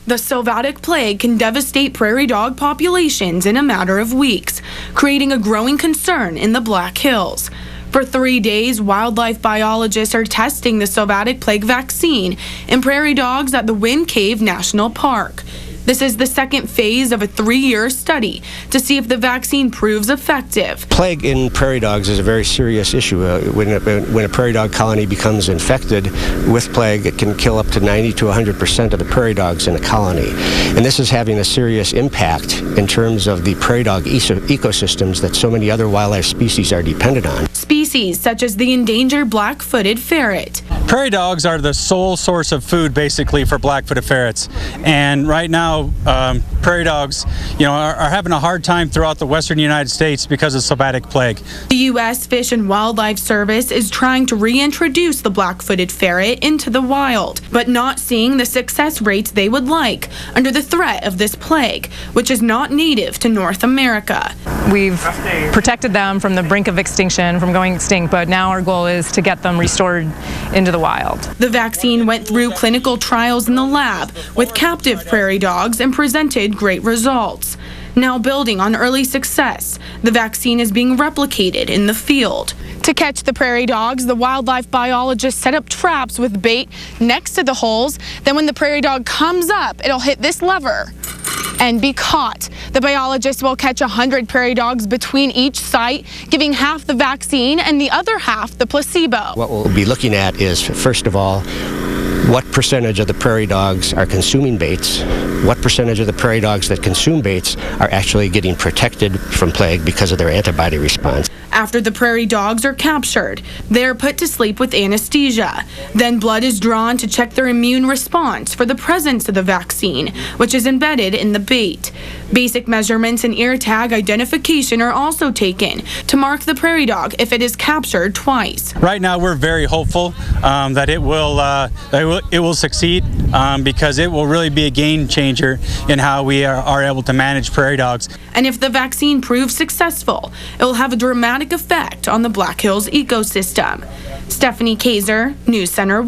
The Sylvatic plague can devastate prairie dog populations in a matter of weeks, creating a growing concern in the Black Hills. For 3 days, wildlife biologists are testing the Sylvatic plague vaccine in prairie dogs at the Wind Cave National Park. This is the second phase of a 3-year study to see if the vaccine proves effective. Plague in prairie dogs is a very serious issue. When a prairie dog colony becomes infected with plague, it can kill up to 90 to 100% of the prairie dogs in a colony. And this is having a serious impact in terms of the prairie dog ecosystems that so many other wildlife species are dependent on. Species such as the endangered black-footed ferret. Prairie dogs are the sole source of food basically for black-footed ferrets, and right now prairie dogs are having a hard time throughout the western United States because of Sylvatic plague. The U.S. Fish and Wildlife Service is trying to reintroduce the black-footed ferret into the wild, but not seeing the success rates they would like under the threat of this plague, which is not native to North America. We've protected them from the brink of extinction, from going extinct, but now our goal is to get them restored into the wild. The vaccine went through clinical trials in the lab with captive prairie dogs and presented great results. Now, building on early success, the vaccine is being replicated in the field. To catch the prairie dogs, the wildlife biologists set up traps with bait next to the holes. Then when the prairie dog comes up, it'll hit this lever and be caught. The biologists will catch 100 prairie dogs between each site, giving half the vaccine and the other half the placebo. What we'll be looking at is, first of all, what percentage of the prairie dogs are consuming baits? What percentage of the prairie dogs that consume baits are actually getting protected from plague because of their antibody response? After the prairie dogs are captured, they are put to sleep with anesthesia. Then blood is drawn to check their immune response for the presence of the vaccine, which is embedded in the bait. Basic measurements and ear tag identification are also taken to mark the prairie dog if it is captured twice. Right now we're very hopeful that it will succeed because it will really be a game changer in how we are able to manage prairie dogs. And if the vaccine proves successful, it will have a dramatic effect on the Black Hills ecosystem. Stephanie Kayser, News Center 1.